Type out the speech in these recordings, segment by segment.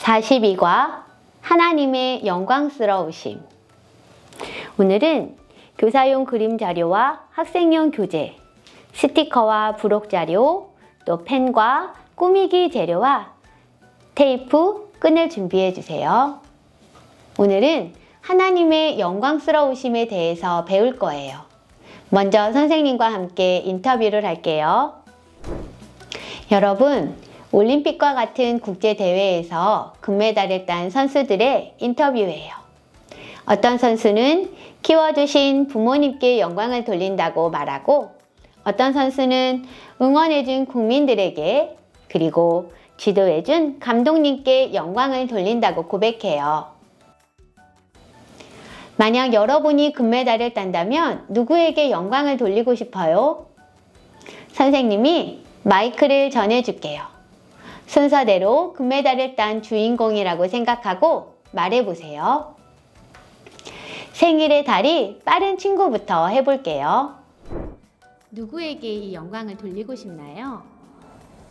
42과 하나님의 영광스러우심. 오늘은 교사용 그림 자료와 학생용 교재, 스티커와 부록 자료, 또 펜과 꾸미기 재료와 테이프, 끈을 준비해 주세요. 오늘은 하나님의 영광스러우심에 대해서 배울 거예요. 먼저 선생님과 함께 인터뷰를 할게요. 여러분, 올림픽과 같은 국제대회에서 금메달을 딴 선수들의 인터뷰예요. 어떤 선수는 키워주신 부모님께 영광을 돌린다고 말하고, 어떤 선수는 응원해준 국민들에게, 그리고 지도해준 감독님께 영광을 돌린다고 고백해요. 만약 여러분이 금메달을 딴다면 누구에게 영광을 돌리고 싶어요? 선생님이 마이크를 전해줄게요. 순서대로 금메달을 딴 주인공이라고 생각하고 말해보세요. 생일의 달이 빠른 친구부터 해볼게요. 누구에게 이 영광을 돌리고 싶나요?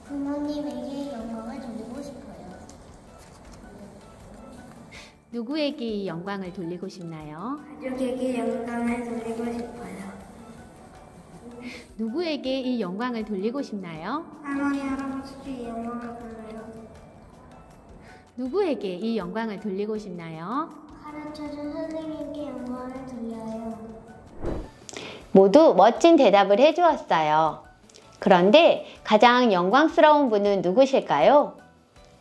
부모님에게 영광을 돌리고 싶어요. 누구에게 이 영광을 돌리고 싶나요? 가족에게 영광을 돌리고 싶어요. 누구에게 이 영광을 돌리고 싶나요? 할머니, 할아버지께 영광을 돌려요. 누구에게 이 영광을 돌리고 싶나요? 가르쳐준 선생님께 영광을 돌려요. 모두 멋진 대답을 해주었어요. 그런데 가장 영광스러운 분은 누구실까요?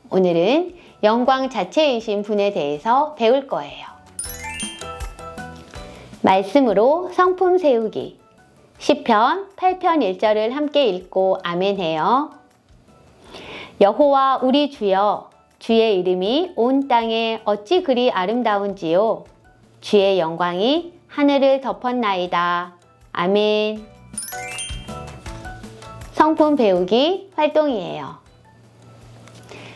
오늘은 영광 자체이신 분에 대해서 배울 거예요. 말씀으로 성품 세우기. 시편 8편 1절을 함께 읽고 아멘해요. 여호와 우리 주여, 주의 이름이 온 땅에 어찌 그리 아름다운지요. 주의 영광이 하늘을 덮었나이다. 아멘. 성품 배우기 활동이에요.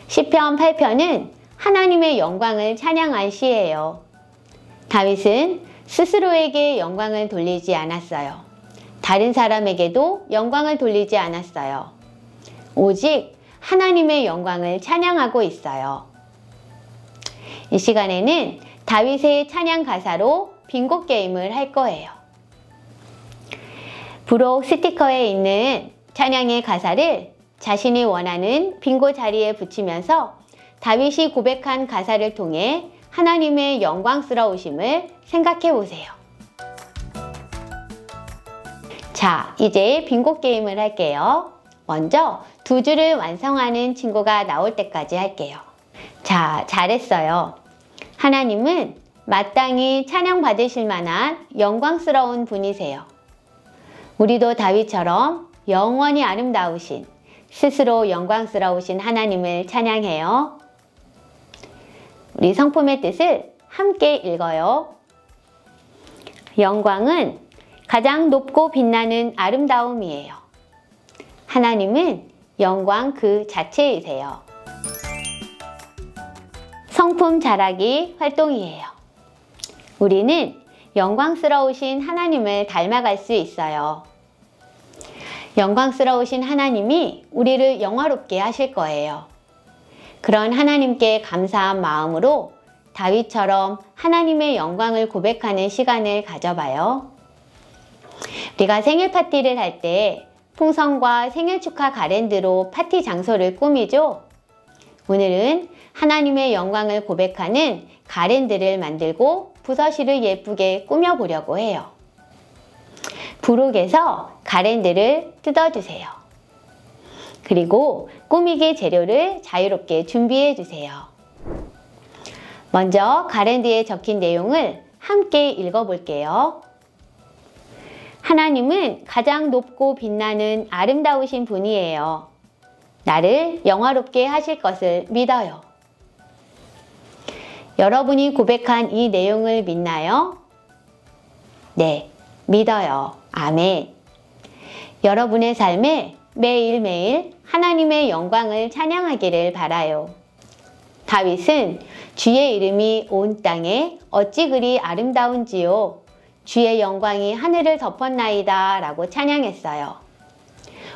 시편 8편은 하나님의 영광을 찬양한 시예요. 다윗은 스스로에게 영광을 돌리지 않았어요. 다른 사람에게도 영광을 돌리지 않았어요. 오직 하나님의 영광을 찬양하고 있어요. 이 시간에는 다윗의 찬양 가사로 빙고 게임을 할 거예요. 부록 스티커에 있는 찬양의 가사를 자신이 원하는 빙고 자리에 붙이면서 다윗이 고백한 가사를 통해 하나님의 영광스러우심을 생각해 보세요. 자, 이제 빙고 게임을 할게요. 먼저 두 줄을 완성하는 친구가 나올 때까지 할게요. 자, 잘했어요. 하나님은 마땅히 찬양받으실 만한 영광스러운 분이세요. 우리도 다윗처럼 영원히 아름다우신, 스스로 영광스러우신 하나님을 찬양해요. 우리 성품의 뜻을 함께 읽어요. 영광은 가장 높고 빛나는 아름다움이에요. 하나님은 영광 그 자체이세요. 성품 자라기 활동이에요. 우리는 영광스러우신 하나님을 닮아갈 수 있어요. 영광스러우신 하나님이 우리를 영화롭게 하실 거예요. 그런 하나님께 감사한 마음으로 다윗처럼 하나님의 영광을 고백하는 시간을 가져봐요. 우리가 생일 파티를 할 때 풍선과 생일 축하 가랜드로 파티 장소를 꾸미죠. 오늘은 하나님의 영광을 고백하는 가랜드를 만들고 부서실을 예쁘게 꾸며보려고 해요. 부록에서 가랜드를 뜯어주세요. 그리고 꾸미기 재료를 자유롭게 준비해 주세요. 먼저 가랜드에 적힌 내용을 함께 읽어볼게요. 하나님은 가장 높고 빛나는 아름다우신 분이에요. 나를 영화롭게 하실 것을 믿어요. 여러분이 고백한 이 내용을 믿나요? 네, 믿어요. 아멘. 여러분의 삶에 매일매일 하나님의 영광을 찬양하기를 바라요. 다윗은 주의 이름이 온 땅에 어찌 그리 아름다운지요. 주의 영광이 하늘을 덮었나이다 라고 찬양했어요.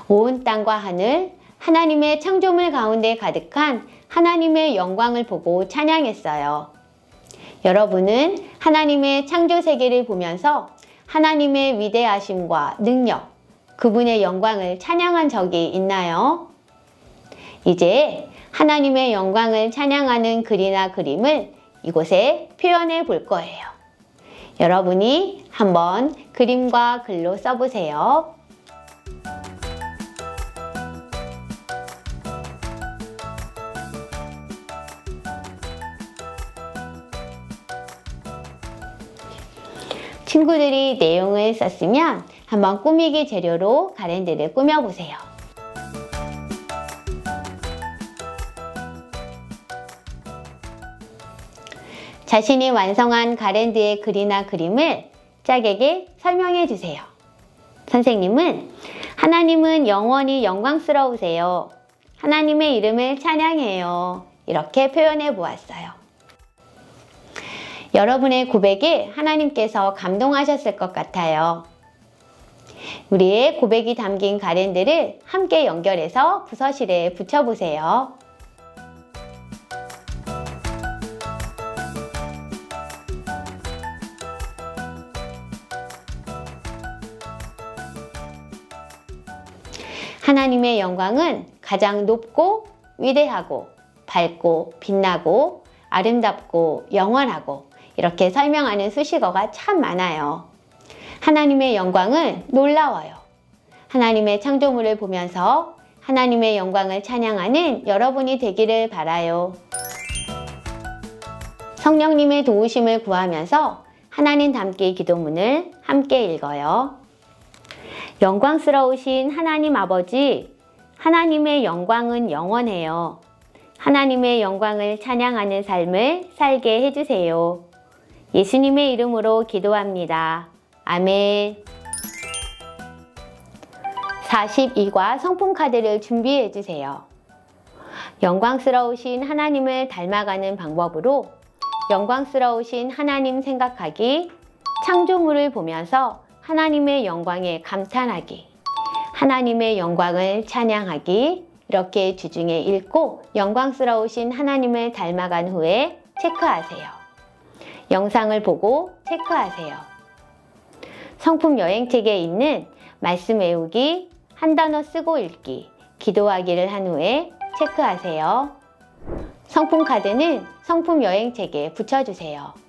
온 땅과 하늘, 하나님의 창조물 가운데 가득한 하나님의 영광을 보고 찬양했어요. 여러분은 하나님의 창조 세계를 보면서 하나님의 위대하심과 능력, 그분의 영광을 찬양한 적이 있나요? 이제 하나님의 영광을 찬양하는 글이나 그림을 이곳에 표현해 볼 거예요. 여러분이 한번 그림과 글로 써보세요. 친구들이 내용을 썼으면 한번 꾸미기 재료로 가랜드를 꾸며보세요. 자신이 완성한 가랜드의 글이나 그림을 짝에게 설명해 주세요. 선생님은 하나님은 영원히 영광스러우세요. 하나님의 이름을 찬양해요. 이렇게 표현해 보았어요. 여러분의 고백에 하나님께서 감동하셨을 것 같아요. 우리의 고백이 담긴 가랜드를 함께 연결해서 부서실에 붙여보세요. 하나님의 영광은 가장 높고 위대하고 밝고 빛나고 아름답고 영원하고 이렇게 설명하는 수식어가 참 많아요. 하나님의 영광은 놀라워요. 하나님의 창조물을 보면서 하나님의 영광을 찬양하는 여러분이 되기를 바라요. 성령님의 도우심을 구하면서 하나님 닮기 기도문을 함께 읽어요. 영광스러우신 하나님 아버지, 하나님의 영광은 영원해요. 하나님의 영광을 찬양하는 삶을 살게 해주세요. 예수님의 이름으로 기도합니다. 아멘. 42과 성품 카드를 준비해 주세요. 영광스러우신 하나님을 닮아가는 방법으로 영광스러우신 하나님 생각하기, 창조물을 보면서 하나님의 영광에 감탄하기, 하나님의 영광을 찬양하기, 이렇게 주중에 읽고 영광스러우신 하나님을 닮아간 후에 체크하세요. 영상을 보고 체크하세요. 성품 여행책에 있는 말씀 외우기, 한 단어 쓰고 읽기, 기도하기를 한 후에 체크하세요. 성품 카드는 성품 여행책에 붙여주세요.